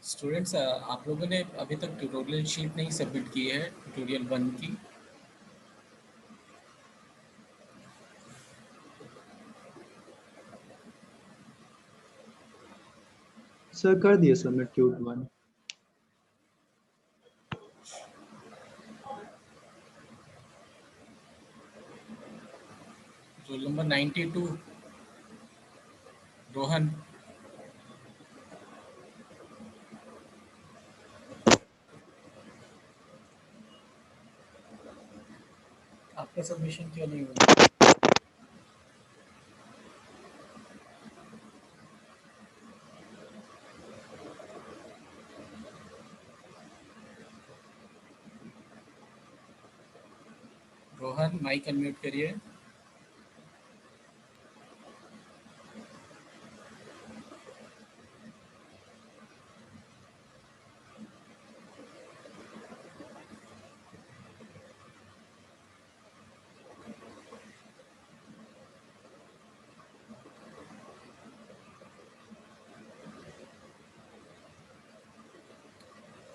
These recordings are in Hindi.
स्टूडेंट्स, आप लोगों ने अभी तक ट्यूटोरियल शीट नहीं सबमिट की है ट्यूटोरियल 1 की। सर कर दिए submit tweet 1। Roll number 92 Rohan. आपका सबमिशन क्यों नहीं हुआ? रोहन, माइक अनम्यूट करिए।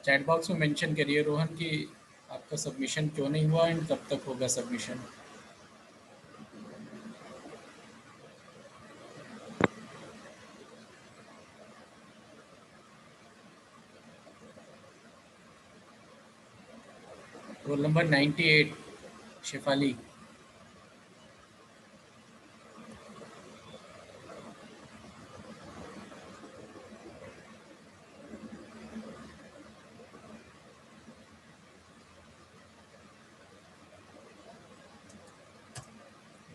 चैट बॉक्स में मेंशन करिए रोहन कि आपका सबमिशन क्यों नहीं हुआ एंड कब तक होगा submission. Roll number 98 Shefali.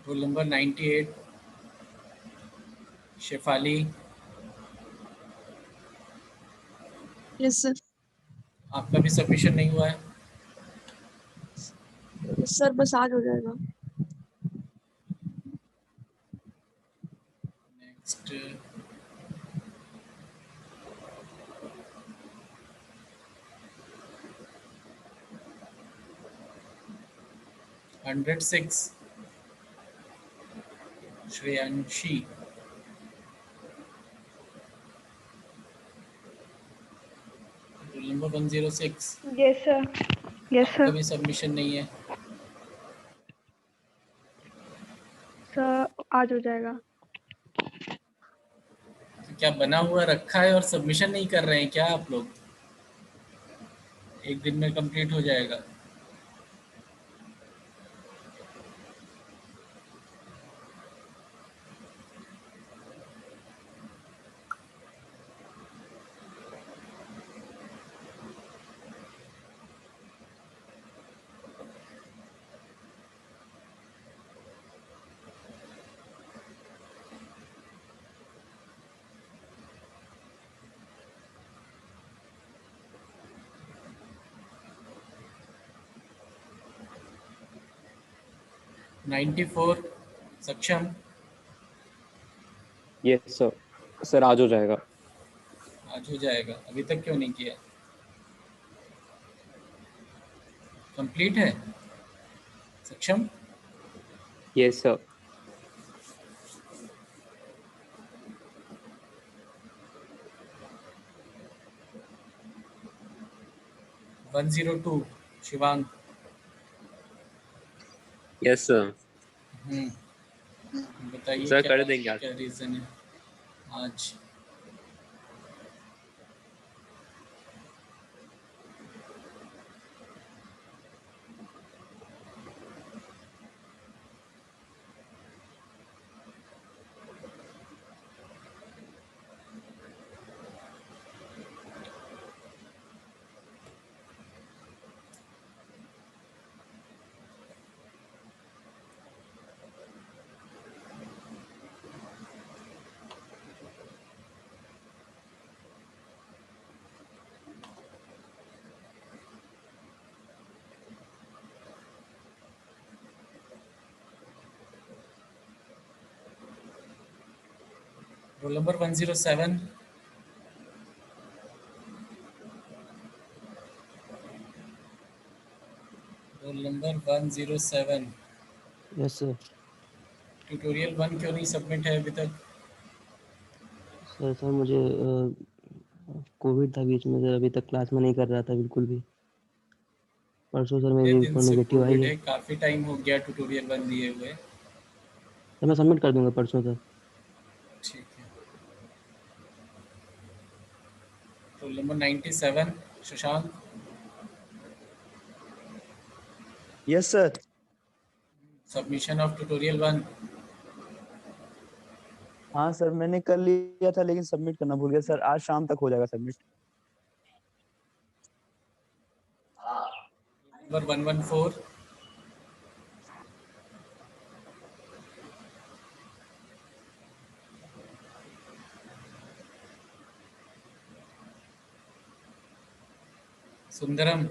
Roll number 98 Shefali. Yes sir. आपका भी सबमिशन नहीं हुआ है? सर बस आज हो जाएगा। Next 106 Shreyanshi. Roll number 106 yes sir. Yes आपका सर। भी सबमिशन नहीं है? सर आज हो जाएगा। तो क्या बना हुआ रखा है और सबमिशन नहीं कर रहे हैं क्या आप लोग? एक दिन में कंप्लीट हो जाएगा। नाइन्टी फोर सक्षम। Yes sir. सर आज हो जाएगा। आज हो जाएगा, अभी तक क्यों नहीं किया? कंप्लीट है सक्षम? Yes sir. 102 Shivang. Yes sir. बताइए सर क्या कर देंगे आज। क्या रीज़न है आज? Roll number 107 roll number 107 yes sir. Tutorial 1 क्यों नहीं सबमिट है अभी तक? सर मुझे कोविड था बीच में सर, अभी तक क्लास में नहीं कर रहा था बिल्कुल भी। परसों सर कितने मेरी दिन रिपोर्ट से नेगेटिव आई कोविड है। है? काफ़ी टाइम हो गया ट्यूटोरियल 1 दिए हुए। सर मैं सबमिट कर दूंगा परसों सर। ठीक है। Roll number 97 Shashank. Yes sir. Submission of tutorial 1। हाँ सर, मैंने कर लिया था लेकिन सबमिट करना भूल गया सर। आज शाम तक हो जाएगा submit. Number 114। Sundaram.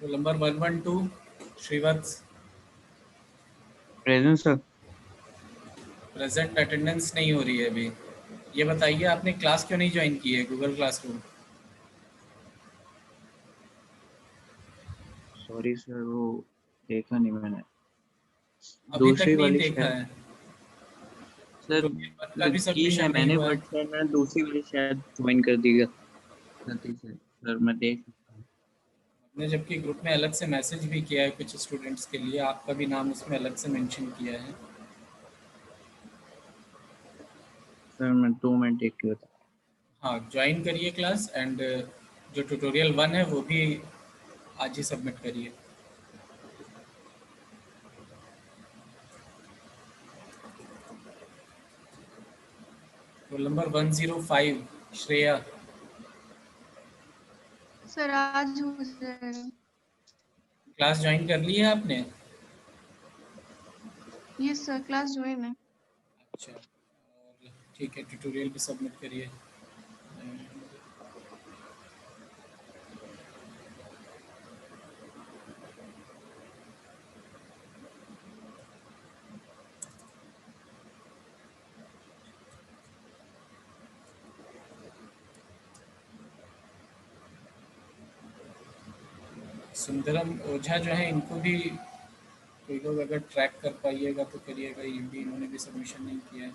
Roll number 112 Shrivatsa. Present sir. Present. Attendance नहीं हो रही है अभी। ये बताइए आपने क्लास क्यों नहीं ज्वाइन की है गूगल क्लासरूम? सॉरी सर, वो देखा नहीं मैंने। अभी तक दूसरी नहीं वाली देखा शायद है? सर ट्यूटोरियल 1 का भी की है सबमिशन नहीं मैंने, हुआ है। बट सर मैंने दूसरी वाली शायद ज्वाइन कर दी गलती से सर। मैं देख सकता हूँ। हमने जबकि ग्रुप में अलग से मैसेज भी किया है कुछ स्टूडेंट्स के लिए, आपका भी नाम उसमें अलग से मेंशन किया है। सर मैं 2 मिनट देख के बता। हाँ, ज्वाइन करिए क्लास एंड जो ट्यूटोरियल 1 है वो भी आज ही सबमिट करिए। Roll number 105 Shreya. सर आज हो जाएगा। क्लास ज्वाइन कर ली है आपने? ये सर क्लास ज्वाइन है। अच्छा, और ठीक है, ट्यूटोरियल भी सबमिट करिए। सुंदरम ओझा जो है, इनको भी कोई लोग अगर ट्रैक कर पाइएगा तो करिएगा, ये भी इन्होंने भी सबमिशन नहीं किया है।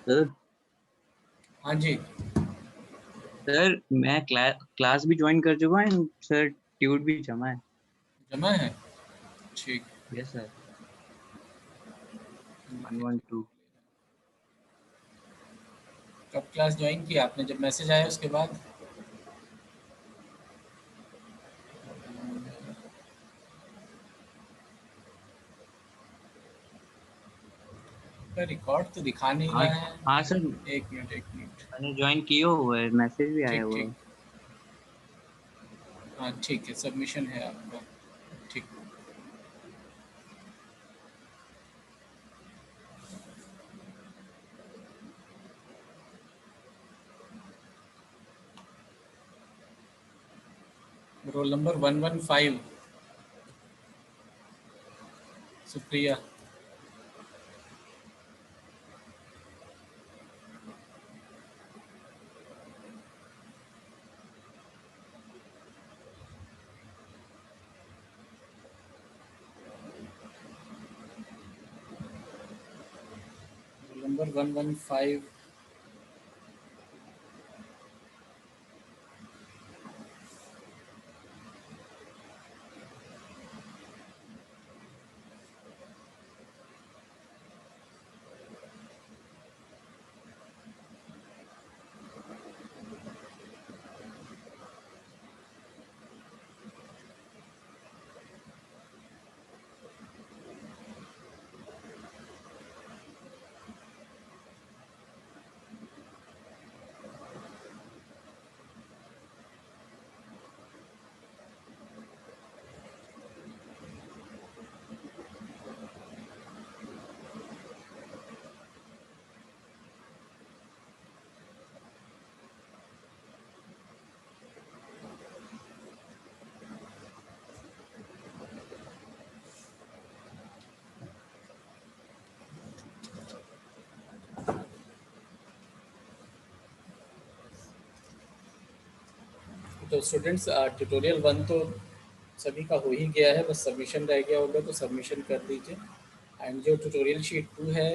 सर हाँ जी। सर मैं क्लास भी ज्वाइन कर चुका हूँ सर। ट्यूट भी जमा है। जमा है? ठीक। Yes sir. 112। कब क्लास ज्वाइन की आपने? जब मैसेज आया उसके बाद? का रिकॉर्ड तो दिखा नहीं हाँ रहा है। हाँ सर, एक मिनट एक मिनट। मैंने ज्वाइन किया हुआ है, मैसेज भी आया ठीक हुआ ठीक। है। हाँ ठीक है, सबमिशन है आपका। ठीक। Roll number 115 Supriya. नंबर 115 तो स्टूडेंट्स ट्यूटोरियल 1 तो सभी का हो ही गया है, बस सबमिशन रह गया होगा तो सबमिशन कर दीजिए। एंड जो ट्यूटोरियल शीट 2 है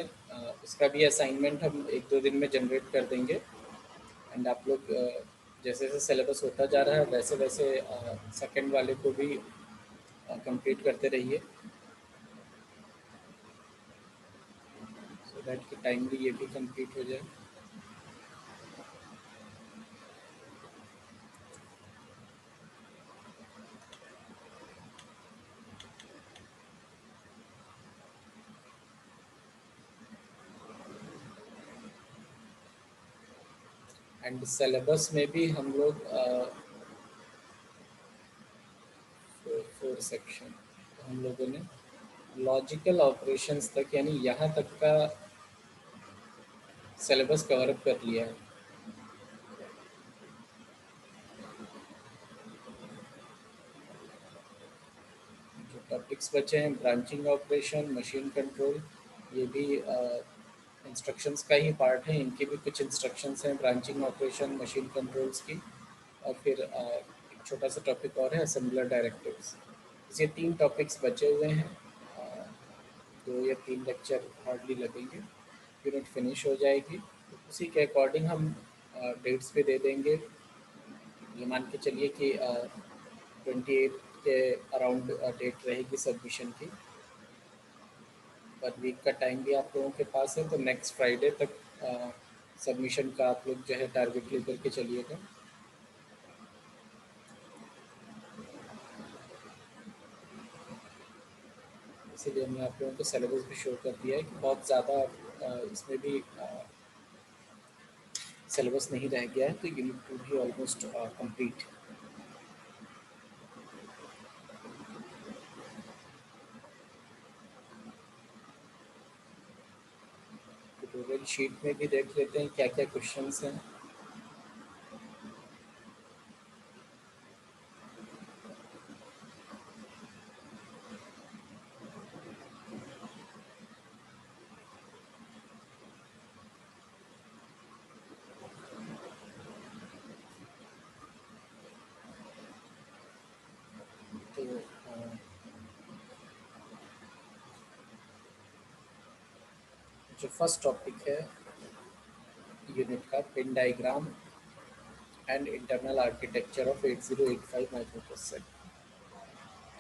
उसका भी असाइनमेंट हम 1-2 दिन में जनरेट कर देंगे। एंड आप लोग जैसे जैसे सिलेबस होता जा रहा है वैसे वैसे सेकंड वाले को भी कंप्लीट करते रहिए, सो दैट कि टाइमली ये भी कंप्लीट हो जाए। एंड सिलेबस में भी हम लोग 4 सेक्शन हम लोगों ने लॉजिकल ऑपरेशंस तक यानी यहाँ तक का सिलेबस कवर अप कर लिया है। जो टॉपिक्स बचे हैं ब्रांचिंग ऑपरेशन, मशीन कंट्रोल, ये भी इंस्ट्रक्शंस का ही पार्ट है। इनके भी कुछ इंस्ट्रक्शंस हैं ब्रांचिंग ऑपरेशन, मशीन कंट्रोल्स की। और फिर एक छोटा सा टॉपिक और है असेंबलर डायरेक्टिव्स। ये 3 टॉपिक्स बचे हुए हैं, 2 या 3 लेक्चर हार्डली लगेंगे, यूनिट फिनिश हो जाएगी। उसी के अकॉर्डिंग हम डेट्स भी दे देंगे। ये मान के चलिए कि 28 के अराउंड डेट रहेगी सबमिशन की। पर वीक का टाइम भी आप लोगों के पास है, तो नेक्स्ट फ्राइडे तक सबमिशन का आप लोग जो है टारगेट लेकर के चलिएगा। इसीलिए हमने आप लोगों को सिलेबस भी शो कर दिया है कि बहुत ज़्यादा इसमें भी सिलेबस नहीं रह गया है, तो यूनिट 2 भी ऑलमोस्ट कंप्लीट। ट्यूटोरियल शीट में भी देख लेते हैं क्या क्या क्वेश्चंस हैं। तो जो फर्स्ट टॉपिक है यूनिट का, pin diagram and internal architecture of 8085 microprocessor.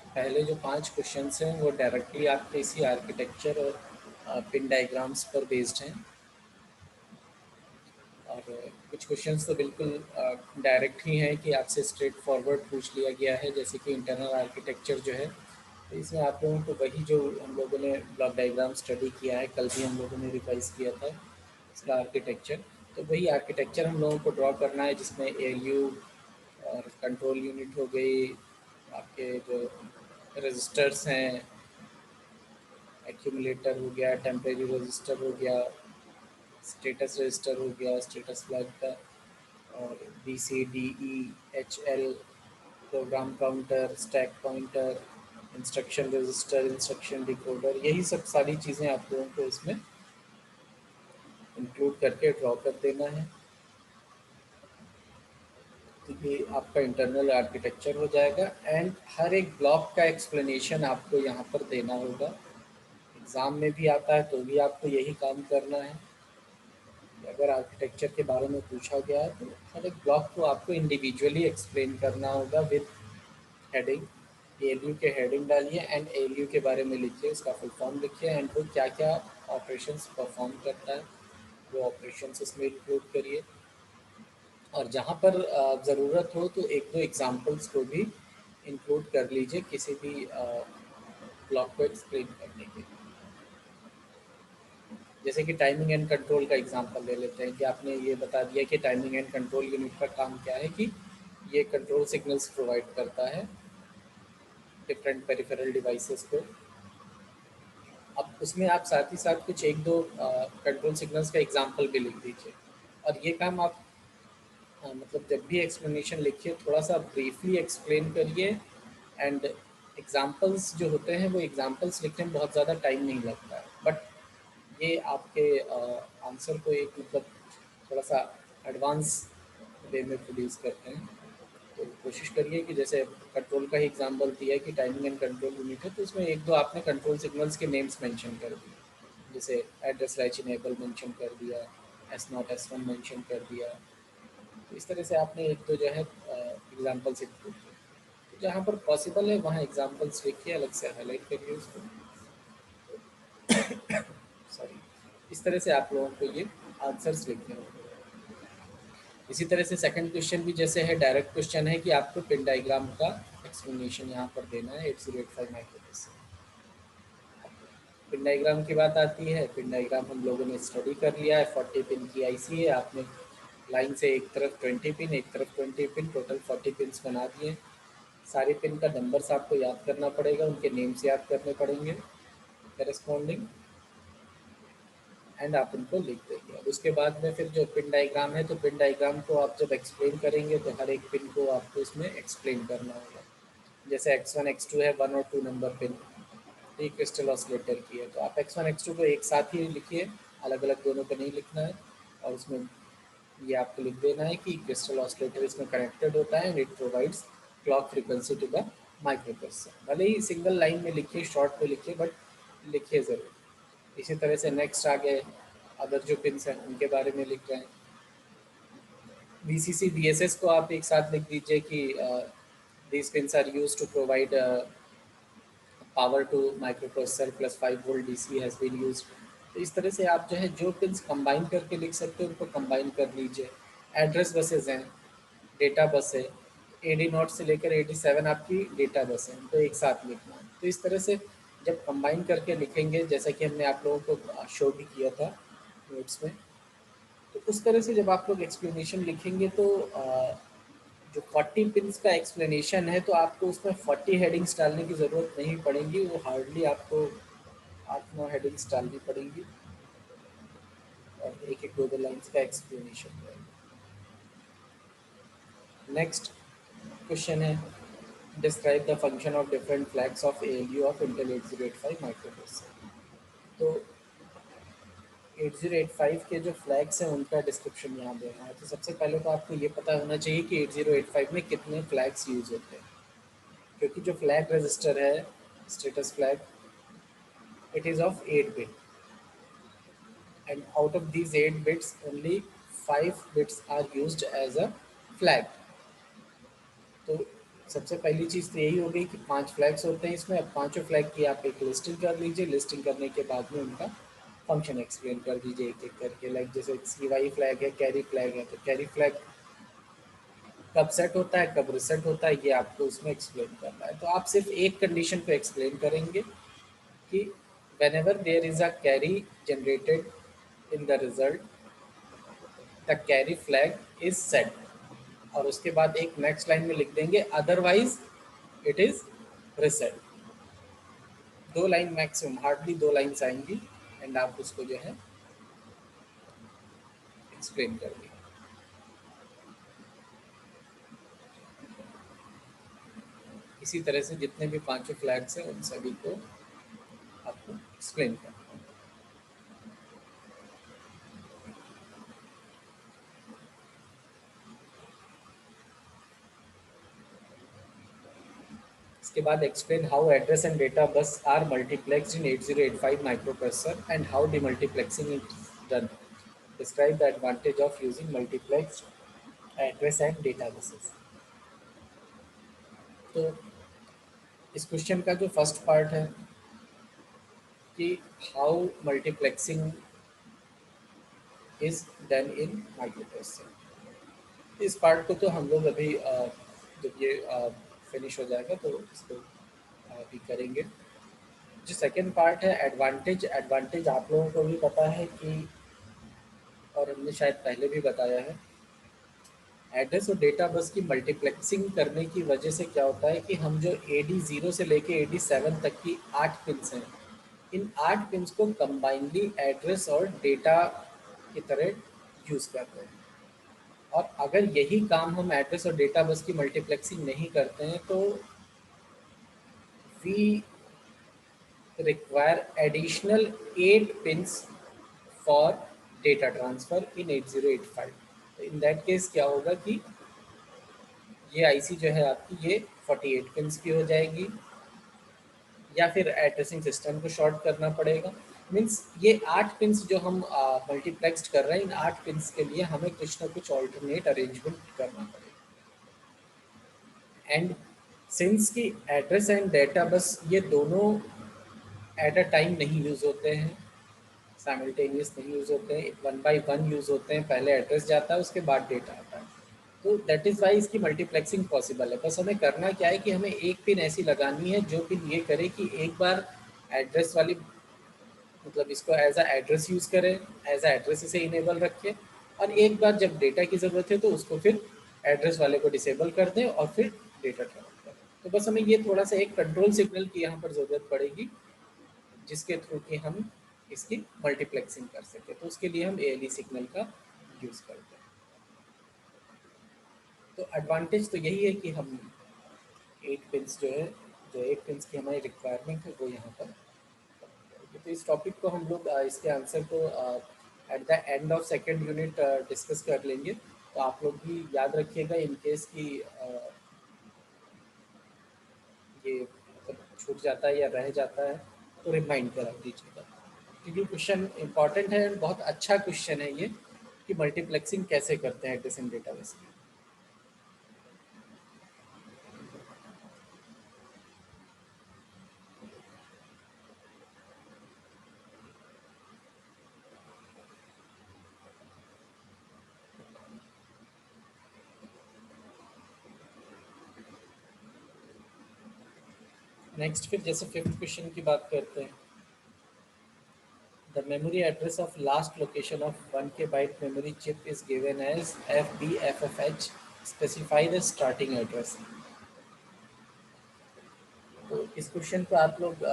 पहले जो 5 क्वेश्चंस हैं वो डायरेक्टली आपके इसी आर्किटेक्चर और पिन डायग्राम्स पर बेस्ड हैं। और कुछ क्वेश्चंस तो बिल्कुल डायरेक्ट ही हैं कि आपसे स्ट्रेट फॉरवर्ड पूछ लिया गया है, जैसे कि इंटरनल आर्किटेक्चर जो है, तो इसमें आप लोगों को वही जो हम लोगों ने ब्लॉक डायग्राम स्टडी किया है, कल भी हम लोगों ने रिवाइज किया था इसका आर्किटेक्चर, तो वही आर्किटेक्चर हम लोगों को ड्रॉ करना है, जिसमें ALU और कंट्रोल यूनिट हो गई, आपके जो रजिस्टर्स हैं, एक्यूमुलेटर हो गया, टेम्परेरी रजिस्टर हो गया, स्टेटस रजिस्टर हो गया, स्टेटस फ्लैग का, और BCDE HL, program counter, stack pointer, instruction register, instruction decoder, यही सब सारी चीज़ें आप लोगों को इसमें इंक्लूड करके ड्रॉ कर देना है। तो ये आपका इंटरनल आर्किटेक्चर हो जाएगा। एंड हर एक ब्लॉक का एक्सप्लेनेशन आपको यहाँ पर देना होगा। एग्ज़ाम में भी आता है तो भी आपको यही काम करना है। अगर आर्किटेक्चर के बारे में पूछा गया है तो हर एक ब्लॉक को आपको इंडिविजुअली एक्सप्लेन करना होगा विद हेडिंग। ALU के हेडिंग डालिए एंड ALU के बारे में लिखिए, उसका फुल फॉर्म लिखिए एंड वो क्या क्या ऑपरेशंस परफॉर्म करता है वो ऑपरेशंस इसमें इंक्लूड करिए। और जहाँ पर ज़रूरत हो तो एक दो एग्जांपल्स को भी इंक्लूड कर लीजिए किसी भी ब्लॉक को एक्सप्लेन करने के लिए। जैसे कि टाइमिंग एंड कंट्रोल का एग्जांपल ले लेते हैं कि आपने ये बता दिया कि टाइमिंग एंड कंट्रोल यूनिट का काम क्या है, कि ये कंट्रोल सिग्नल्स प्रोवाइड करता है डिफरेंट पेरिफेरल डिवाइसेस को। अब उसमें आप साथ ही साथ कुछ एक दो कंट्रोल सिग्नल्स का एग्जांपल भी लिख दीजिए। और ये काम आप मतलब जब भी एक्सप्लेनेशन लिखिए थोड़ा सा ब्रीफली एक्सप्लेन करिए एंड एग्जांपल्स जो होते हैं वो एग्जांपल्स लिखने में बहुत ज़्यादा टाइम नहीं लगता है, बट ये आपके आंसर को एक मतलब थोड़ा सा एडवांस वे में प्रोड्यूस करते हैं। तो कोशिश करिए कि जैसे कंट्रोल का ही एग्जांपल दिया है कि टाइमिंग एंड कंट्रोल यूनिट है, तो उसमें एक दो आपने कंट्रोल सिग्नल्स के नेम्स मेंशन कर दिए, जैसे एड्रेस लैच इनेबल मेंशन कर दिया, S0 S1 मेंशन कर दिया। तो इस तरह से आपने एक दो जो है एग्जांपल्स इंक्लूड किए। तो जहाँ पर पॉसिबल है वहाँ एग्जांपल्स लिखिए, अलग से हाईलाइट करिए उसको। सॉरी, इस तरह से आप लोगों को ये आंसर्स लिखने होंगे। इसी तरह से सेकंड क्वेश्चन भी जैसे है डायरेक्ट क्वेश्चन है कि आपको पिन डायग्राम का एक्सप्लेनेशन यहाँ पर देना है 8085 माइक्रोबस से। पिन डायग्राम की बात आती है, पिन डायग्राम हम लोगों ने स्टडी कर लिया है। 40 पिन की IC है, आपने लाइन से एक तरफ 20 पिन एक तरफ 20 पिन टोटल 40 पिन्स बना दिए। सारे पिन का नंबर्स आपको याद करना पड़ेगा, उनके नेम्स याद करने पड़ेंगे करस्पॉन्डिंग एंड आप उनको लिख देंगे। और उसके बाद में फिर जो पिन डायग्राम है, तो पिन डायग्राम को आप जब एक्सप्लेन करेंगे तो हर एक पिन को आपको इसमें एक्सप्लेन करना होगा। जैसे X1 X2 है 1 और 2 नंबर पिन, ये क्रिस्टल ऑसिलेटर की है, तो आप X1 X2 को एक साथ ही लिखिए, अलग अलग दोनों को नहीं लिखना है। और उसमें ये आपको लिख देना है कि क्रिस्टल ऑसिलेटर इसमें कनेक्टेड होता है and it provides clock frequency to the microprocessor. भले ही सिंगल लाइन में लिखिए, शॉर्ट में लिखिए, बट लिखिए ज़रूर। इसी तरह से नेक्स्ट आ गए अदर जो पिन्स हैं उनके बारे में लिख रहे हैं। VCC VSS को आप एक साथ लिख दीजिए कि these pins are used to provide power to microprocessor plus 5 volt DC has been used। तो इस तरह से आप जो है जो पिन्स कंबाइन करके लिख सकते हो उनको कंबाइन कर लीजिए। एड्रेस बसेज हैं, डेटा बस है, AD0 से लेकर AD7 आपकी डेटा बस है, उनको एक साथ लिखना है। तो इस तरह से जब कंबाइन करके लिखेंगे, जैसा कि हमने आप लोगों को शो भी किया था नोट्स में, तो उस तरह से जब आप लोग एक्सप्लेनेशन लिखेंगे तो जो 40 पिन्स का एक्सप्लेनेशन है तो आपको उसमें 40 हेडिंग्स डालने की ज़रूरत नहीं पड़ेगी, वो हार्डली आपको 8-9 हेडिंग्स डालनी पड़ेंगी और एक एक दो लाइन्स का एक्सप्लेनेशन रहेगा। नेक्स्ट क्वेश्चन है describe the function of different flags of ALU of Intel 8085 microprocessor. तो 8085 के जो फ्लैग्स हैं उनका डिस्क्रिप्शन यहाँ देना है। तो सबसे पहले तो आपको ये पता होना चाहिए कि 8085 में कितने फ्लैग्स यूज होते हैं, क्योंकि जो फ्लैग रजिस्टर है status flag, it is of 8 bit and out of these 8 bits only 5 bits are used as a flag. तो सबसे पहली चीज़ तो यही हो गई कि 5 फ्लैग्स होते हैं इसमें। अब पाँचों फ्लैग की आप एक लिस्टिंग कर लीजिए, लिस्टिंग करने के बाद में उनका फंक्शन एक्सप्लेन कर दीजिए एक एक करके। लाइक जैसे CY फ्लैग है, कैरी फ्लैग है, तो कैरी फ्लैग कब सेट होता है, कब रिसेट होता है, ये आपको उसमें एक्सप्लेन करना है। तो आप सिर्फ एक कंडीशन को एक्सप्लेन करेंगे कि whenever there is a carry generated in the result, the carry flag is set, और उसके बाद एक नेक्स्ट लाइन में लिख देंगे otherwise it is reset. 2 line maximum, hardly 2 lines आएंगी एंड आप उसको जो है एक्सप्लेन कर देंगे। इसी तरह से जितने भी पांचों फ्लैग्स हैं उन सभी को आपको एक्सप्लेन करना है। इसके बाद explain how address and data bus are multiplexed in 8085 microprocessor and how demultiplexing is done. Describe the advantage of using multiplexed address and databases. तो इस क्वेश्चन का जो फर्स्ट पार्ट है कि how multiplexing is done in multiplexing, इस पार्ट को तो हम लोग अभी जब ये फिनिश हो जाएगा तो इसको भी करेंगे। जो सेकंड पार्ट है एडवांटेज, एडवांटेज आप लोगों को भी पता है कि, और हमने शायद पहले भी बताया है, एड्रेस और डेटा बस की मल्टीप्लेक्सिंग करने की वजह से क्या होता है कि हम जो AD0 से लेके AD7 तक की 8 पिन्स हैं, इन 8 पिन्स को कंबाइनली एड्रेस और डेटा की तरह यूज़ करते हैं। और अगर यही काम हम एड्रेस और डेटा बस की मल्टीप्लेक्सिंग नहीं करते हैं तो we require additional 8 pins for data transfer in 8085। तो इन दैट केस क्या होगा कि ये आईसी जो है आपकी ये 48 पिन्स की हो जाएगी, या फिर एड्रेसिंग सिस्टम को शॉर्ट करना पड़ेगा। मीन्स ये 8 पिन्स जो हम मल्टीप्लेक्स्ड कर रहे हैं, इन 8 पिन्स के लिए हमें कुछ ना कुछ ऑल्टरनेट अरेंजमेंट करना पड़ेगा। एंड सिंस की एड्रेस एंड डेटा बस ये दोनों एट अ टाइम नहीं यूज़ होते हैं, साइमल्टेनियस नहीं यूज़ होते हैं, 1 बाय 1 यूज़ होते हैं। पहले एड्रेस जाता है, उसके बाद डेटा आता है। तो दैट इज़ वाई इसकी मल्टीप्लेक्सिंग पॉसिबल है। बस हमें करना क्या है कि हमें एक पिन ऐसी लगानी है जो पिन ये करे कि एक बार एड्रेस वाली, मतलब इसको एज अ एड्रेस यूज़ करें, एज अ एड्रेस इसे इनेबल रखें, और एक बार जब डेटा की ज़रूरत है तो उसको फिर एड्रेस वाले को डिसेबल कर दें और फिर डेटा ट्रांसफर करें। तो बस हमें ये थोड़ा सा एक कंट्रोल सिग्नल की यहाँ पर ज़रूरत पड़ेगी जिसके थ्रू कि हम इसकी मल्टीप्लेक्सिंग कर सकें। तो उसके लिए हम ALE सिग्नल का यूज़ करते हैं। तो एडवांटेज तो यही है कि हम 8 पिन्स जो है, जो 8 पिन्स की हमारी रिक्वायरमेंट है वो यहाँ पर। तो इस टॉपिक को हम लोग इसके आंसर को at the end of second unit discuss कर लेंगे। तो आप लोग भी याद रखिएगा इन केस कि ये मतलब छूट जाता है या रह जाता है तो रिमाइंड करा दीजिएगा, क्योंकि क्वेश्चन इंपॉर्टेंट है, बहुत अच्छा क्वेश्चन है ये कि मल्टीप्लेक्सिंग कैसे करते हैं एड्रेस एंड डेटाबेस की। नेक्स्ट फिर जैसे 5th क्वेश्चन की बात करते हैं। The memory address of last location of 1K byte memory chip is given as FBFFH, specify the starting address. तो इस क्वेश्चन को आप लोग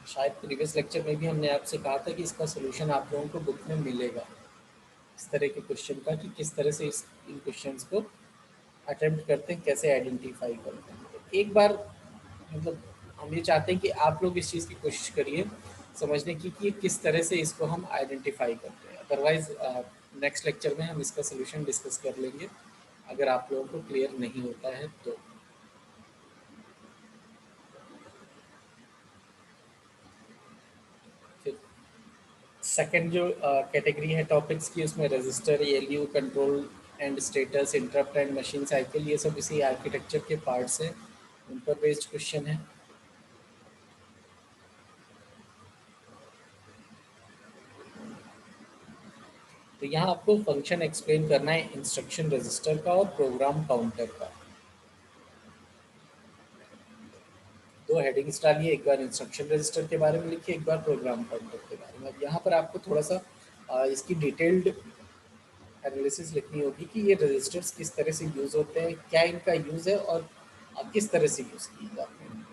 शायद प्रीवियस लेक्चर में भी हमने आपसे कहा था कि इसका सोल्यूशन आप लोगों को बुक में मिलेगा, इस तरह के क्वेश्चन का, कि किस तरह से इन क्वेश्चंस को अटेम्प्ट करते हैं, कैसे आइडेंटिफाई करते हैं। तो एक बार मतलब हम ये चाहते हैं कि आप लोग इस चीज़ की कोशिश करिए समझने की कि किस तरह से इसको हम आइडेंटिफाई करते हैं। अदरवाइज नेक्स्ट लेक्चर में हम इसका सोल्यूशन डिस्कस कर लेंगे अगर आप लोगों को क्लियर नहीं होता है तो। फिर सेकंड जो कैटेगरी है टॉपिक्स की, उसमें register, ALU, control and status, interrupt and machine cycle, ये सब इसी आर्किटेक्चर के पार्ट्स हैं, उन पर बेस्ड क्वेश्चन है। तो यहाँ आपको फंक्शन एक्सप्लेन करना है इंस्ट्रक्शन रजिस्टर का और प्रोग्राम काउंटर का। 2 हेडिंग्स डालिए, एक बार इंस्ट्रक्शन रजिस्टर के बारे में लिखिए, एक बार प्रोग्राम काउंटर के बारे में। अब यहाँ पर आपको थोड़ा सा इसकी डिटेल्ड एनालिसिस लिखनी होगी कि ये रजिस्टर्स किस तरह से यूज़ होते हैं, क्या इनका यूज़ है और किस तरह से यूज़ किए जाते हैं।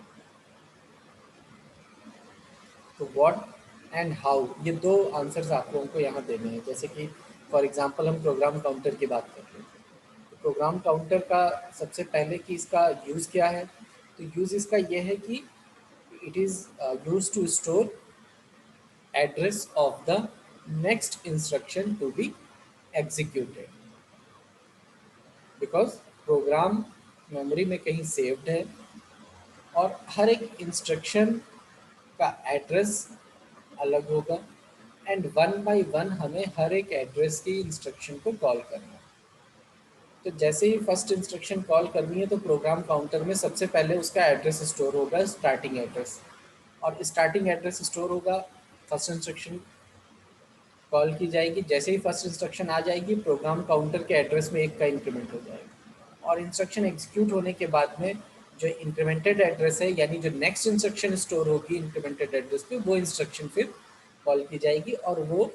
तो व्हाट एंड हाउ, ये 2 आंसर्स आप लोगों को यहाँ देने हैं। जैसे कि फॉर एग्जांपल हम प्रोग्राम काउंटर की बात कर रहे हैं, तो प्रोग्राम काउंटर का सबसे पहले कि इसका यूज़ क्या है, तो यूज़ इसका ये है कि it is use to store address of the next instruction to be executed, because program memory में कहीं सेव्ड है और हर एक इंस्ट्रक्शन का एड्रेस अलग होगा एंड वन बाय वन हमें हर एक एड्रेस की इंस्ट्रक्शन को कॉल करना है। तो जैसे ही फर्स्ट इंस्ट्रक्शन कॉल करनी है तो प्रोग्राम काउंटर में सबसे पहले उसका एड्रेस स्टोर होगा, स्टार्टिंग एड्रेस, और स्टार्टिंग एड्रेस स्टोर होगा। फर्स्ट इंस्ट्रक्शन कॉल की जाएगी, जैसे ही फर्स्ट इंस्ट्रक्शन आ जाएगी प्रोग्राम काउंटर के एड्रेस में 1 का इंक्रीमेंट हो जाएगा, और इंस्ट्रक्शन एग्जीक्यूट होने के बाद में जो इंक्रीमेंटेड एड्रेस है, यानी जो नेक्स्ट इंस्ट्रक्शन स्टोर होगी इंक्रीमेंटेड एड्रेस पे, वो इंस्ट्रक्शन फिर कॉल की जाएगी और वो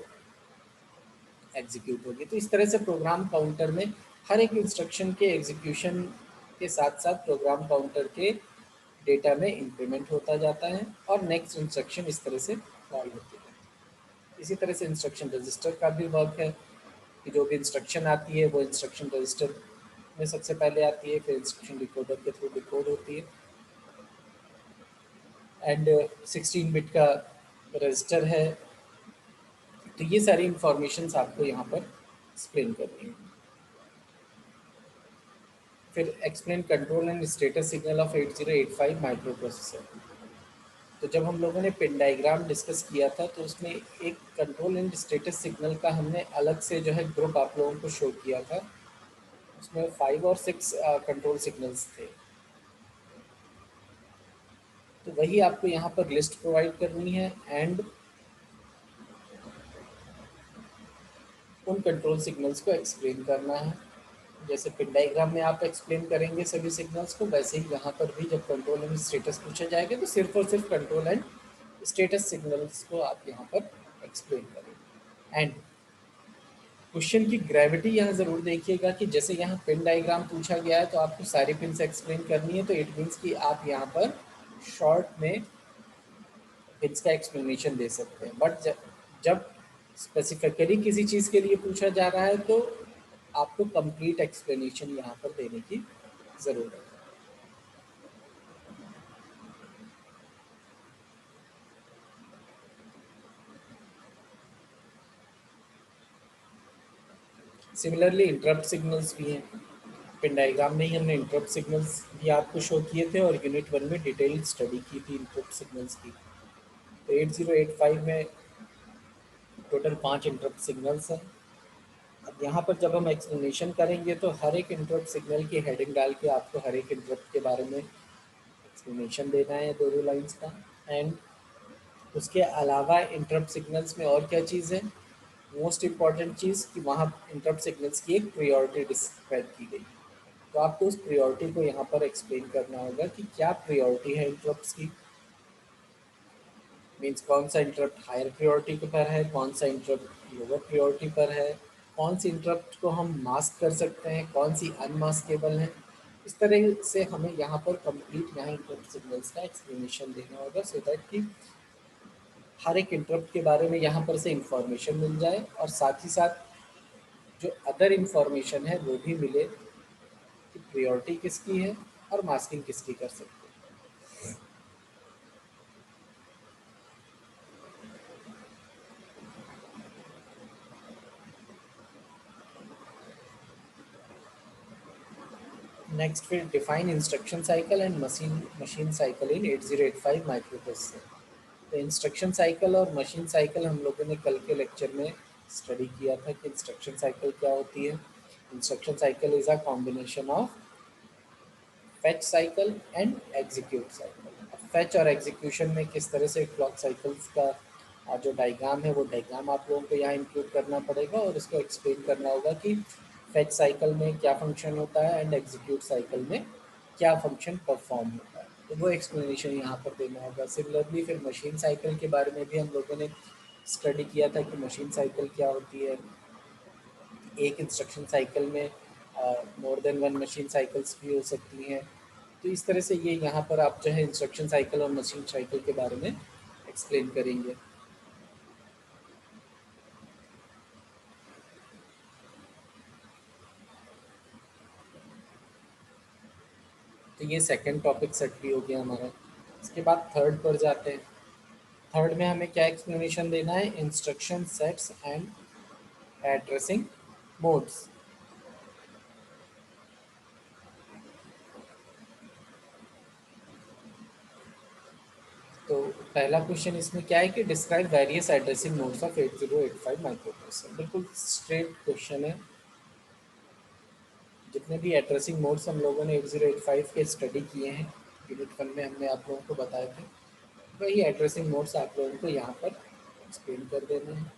एग्जीक्यूट होगी। तो इस तरह से प्रोग्राम काउंटर में हर एक इंस्ट्रक्शन के एग्जीक्यूशन के साथ साथ प्रोग्राम काउंटर के डेटा में इंक्रीमेंट होता जाता है और नेक्स्ट इंस्ट्रक्शन इस तरह से कॉल होती है। इसी तरह से इंस्ट्रक्शन रजिस्टर का भी वर्क है कि जो भी इंस्ट्रक्शन आती है वो इंस्ट्रक्शन रजिस्टर में सबसे पहले आती है, फिर इंस्ट्रक्शन डिकोडर के थ्रू डिकोड होती है। एंड 16 बिट का रजिस्टर है। तो ये सारी इंफॉर्मेशन आपको यहाँ पर एक्सप्लेन करनी है। फिर explain control and status signal of 8085 micro processor. तो जब हम लोगों ने पिन डायग्राम डिस्कस किया था तो उसमें एक कंट्रोल एंड स्टेटस सिग्नल का हमने अलग से जो है ग्रुप आप लोगों को शो किया था। उसमें 5 और 6 कंट्रोल सिग्नल्स थे। तो वही आपको यहाँ पर लिस्ट प्रोवाइड करनी है एंड उन कंट्रोल सिग्नल्स को एक्सप्लेन करना है। जैसे पिन डायग्राम में आप एक्सप्लेन करेंगे सभी सिग्नल्स को, वैसे ही यहाँ पर भी जब कंट्रोल एंड स्टेटस पूछा जाएगा तो सिर्फ और सिर्फ कंट्रोल एंड स्टेटस सिग्नल्स को आप यहाँ पर एक्सप्लेन करेंगे। एंड क्वेश्चन की ग्रेविटी यहाँ ज़रूर देखिएगा कि जैसे यहाँ पिन डायग्राम पूछा गया है तो आपको सारी पिन से एक्सप्लेन करनी है, तो इट मीन्स कि आप यहाँ पर शॉर्ट में पिन्स का एक्सप्लेनेशन दे सकते हैं। बट जब स्पेसिफिकली किसी चीज़ के लिए पूछा जा रहा है तो आपको कंप्लीट एक्सप्लेनेशन यहाँ पर देने की ज़रूरत है। सिमिलरली इंटरप्ट सिग्नल्स भी हैं। पिन डायग्राम में ही हमने इंटरप्ट सिग्नल्स भी आपको शो किए थे और यूनिट 1 में डिटेल स्टडी की थी इंटरप्ट सिग्नल्स की। तो 8085 में टोटल 5 इंटरप्ट सिग्नल्स हैं। अब यहाँ पर जब हम एक्सप्लेनेशन करेंगे तो हर एक इंटरप्ट सिग्नल की हेडिंग डाल के आपको हर एक इंटरप्ट के बारे में एक्सप्लेनेशन देना है 2 लाइंस का। एंड उसके अलावा इंटरप्ट सिग्नल्स में और क्या चीज़ है, मोस्ट इम्पॉर्टेंट चीज़ कि वहाँ इंटरप्ट सिग्नल्स की एक प्रायोरिटी डिस्क्राइब की गई। तो आपको उस प्रायोरिटी को यहाँ पर एक्सप्लेन करना होगा कि क्या प्रायोरिटी है इंटरप्ट्स की। मीन्स कौन सा इंटरप्ट हायर प्रायोरिटी पर है, कौन सा इंटरप्ट लोअर प्रायोरिटी पर है, कौन सी इंटरप्ट को हम मास्क कर सकते हैं, कौन सी अनमास्केबल है। इस तरह से हमें यहाँ पर कंप्लीट यहाँ इंटरप्ट सिग्नल्स का एक्सप्लेनेशन देना होगा सो दैट कि हर एक इंटरप्ट के बारे में यहाँ पर से इंफॉर्मेशन मिल जाए और साथ ही साथ जो अदर इंफॉर्मेशन है वो भी मिले कि प्रायोरिटी किसकी है और मास्किंग किसकी कर सकते हैं। नेक्स्ट फिर define instruction cycle and machine cycle in 8085 micro processor. तो इंस्ट्रक्शन साइकिल और मशीन साइकिल हम लोगों ने कल के लेक्चर में स्टडी किया था कि इंस्ट्रक्शन साइकिल क्या होती है। Instruction cycle is a combination of fetch cycle and execute cycle. Fetch और एग्जीक्यूशन में किस तरह से क्लॉक साइकिल्स का जो डायग्राम है वो डायग्राम आप लोगों को यहाँ इंक्लूड करना पड़ेगा और उसको एक्सप्लेन करना होगा कि फैच साइकिल में क्या फंक्शन होता है एंड एग्जीक्यूट साइकिल में क्या फंक्शन परफॉर्म होता है। तो वो एक्सप्लेनेशन यहाँ पर देना होगा। सिमिलरली फिर मशीन साइकिल के बारे में भी हम लोगों ने स्टडी किया था कि मशीन साइकिल क्या होती है। एक इंस्ट्रक्शन साइकिल में मोर देन 1 मशीन साइकिल्स भी हो सकती हैं। तो इस तरह से ये यहाँ पर आप जो है इंस्ट्रक्शन साइकिल और मशीन साइकिल के बारे में एक्सप्लेन करेंगे। तो ये सेकंड टॉपिक सेट भी हो गया हमारा। इसके बाद थर्ड पर जाते हैं। थर्ड में हमें क्या एक्सप्लेनेशन देना है, instruction sets and addressing modes. तो पहला क्वेश्चन इसमें क्या है कि describe various addressing modes of 8085 microprocessor. बिल्कुल स्ट्रेट क्वेश्चन है। जितने भी एड्रेसिंग मोड्स हम लोगों ने 8085 के स्टडी किए हैं यूनिट 1 में, हमने आप लोगों को बताए थे, वही एड्रेसिंग मोड्स आप लोगों को यहाँ पर एक्सप्लेन कर देने हैं।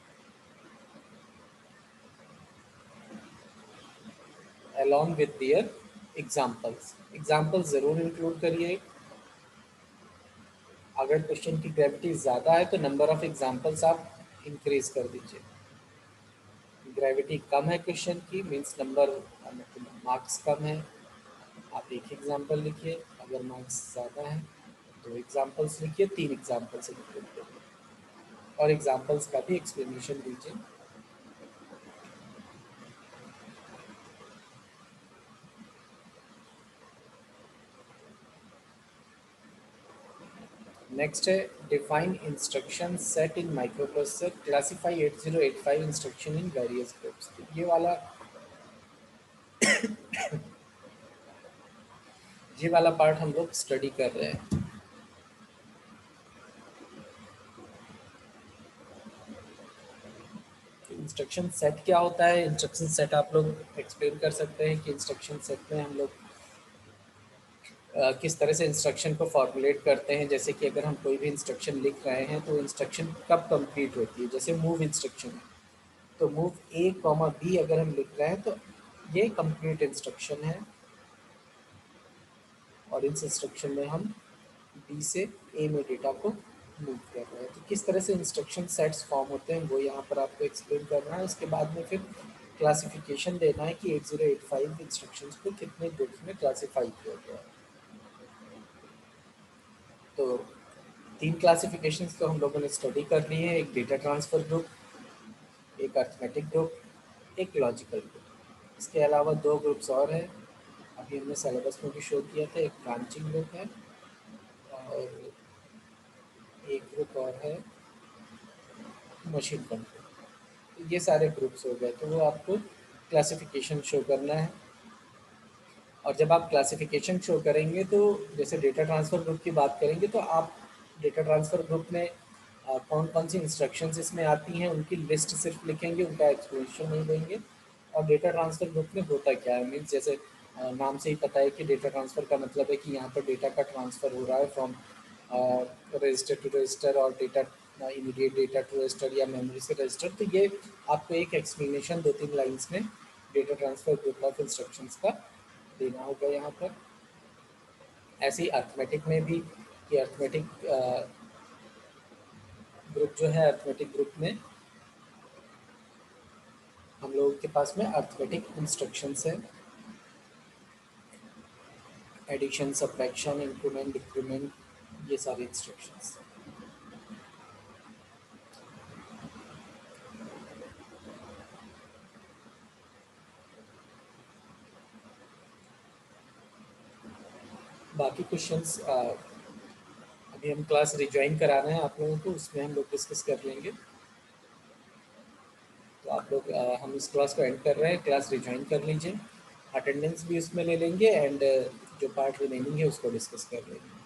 अलॉन्ग विद देयर एग्जाम्पल्स ज़रूर इंक्लूड करिए। अगर क्वेश्चन की ग्रेविटी ज़्यादा है तो नंबर ऑफ एग्जाम्पल्स आप इंक्रीज कर दीजिए। ग्रेविटी कम है क्वेश्चन की, मीन्स नंबर मार्क्स कम है, आप एक एग्जाम्पल लिखिए। अगर मार्क्स ज़्यादा है तो एग्जाम्पल्स लिखिए, 3 एग्जाम्पल्स इंक्लूड करिए और एग्जाम्पल्स का भी एक्सप्लेनेशन दीजिए। नेक्स्ट है define instruction set in microprocessor, classify 8085 instruction in various groups. ये वाला पार्ट हम लोग स्टडी कर रहे हैं। इंस्ट्रक्शन सेट क्या होता है? इंस्ट्रक्शन सेट आप लोग एक्सप्लेन कर सकते हैं कि इंस्ट्रक्शन सेट में हम लोग किस तरह से इंस्ट्रक्शन को फॉर्मुलेट करते हैं। जैसे कि अगर हम कोई भी इंस्ट्रक्शन लिख रहे हैं तो इंस्ट्रक्शन कब कंप्लीट होती है। जैसे मूव इंस्ट्रक्शन है तो मूव A, B अगर हम लिख रहे हैं तो ये कंप्लीट इंस्ट्रक्शन है और इस इंस्ट्रक्शन में हम B से A में डेटा को मूव कर रहे हैं। तो किस तरह से इंस्ट्रक्शन सेट्स फॉर्म होते हैं वो यहाँ पर आपको एक्सप्लेन करना है। उसके बाद में फिर क्लासिफिकेशन देना है कि 8085 इंस्ट्रक्शंस को कितने ग्रुप्स में क्लासीफाई किया गया है। तो 3 क्लासिफिकेशंस को हम लोगों ने स्टडी कर ली है, एक डेटा ट्रांसफ़र ग्रुप, एक अर्थमेटिक ग्रुप, एक लॉजिकल ग्रुप। इसके अलावा 2 ग्रुप्स और हैं, अभी हमने सिलेबस में भी शो किया था। एक ब्रांचिंग ग्रुप है और एक ग्रुप और है मशीन कंट्रोल। तो ये सारे ग्रुप्स हो गए, तो वो आपको क्लासिफिकेशन शो करना है। और जब आप क्लासिफिकेशन शो करेंगे तो जैसे डेटा ट्रांसफ़र ग्रुप की बात करेंगे तो आप डेटा ट्रांसफ़र ग्रुप में कौन कौन सी इंस्ट्रक्शंस इसमें आती हैं उनकी लिस्ट सिर्फ लिखेंगे, उनका एक्सप्लेनेशन नहीं देंगे। और डेटा ट्रांसफ़र ग्रुप में होता क्या है, मीन्स जैसे नाम से ही पता है कि डेटा ट्रांसफ़र का मतलब है कि यहाँ पर डेटा का ट्रांसफ़र हो रहा है फ्रॉम रजिस्टर टू रजिस्टर और data immediate data to register या मेमोरी से रजिस्टर। तो ये आपको एक एक्सप्लेनेशन 2-3 लाइन्स में data transfer group of instructions का देना होगा यहाँ पर। ऐसे ही अर्थमेटिक में भी कि अर्थमेटिक ग्रुप जो है, अर्थमेटिक ग्रुप में हम लोगों के पास में अर्थमेटिक इंस्ट्रक्शंस है, एडिशन, सब्ट्रैक्शन, इंक्रीमेंट, डिक्रीमेंट, ये सारे इंस्ट्रक्शंस। बाकी क्वेश्चंस अभी हम क्लास रिज्वाइन करा रहे हैं आप लोगों को, उसमें हम लोग डिस्कस कर लेंगे। तो आप लोग हम इस क्लास को एंड कर रहे हैं, क्लास रिज्वाइन कर लीजिए, अटेंडेंस भी उसमें ले लेंगे एंड जो पार्ट रिमेनिंग है उसको डिस्कस कर लेंगे।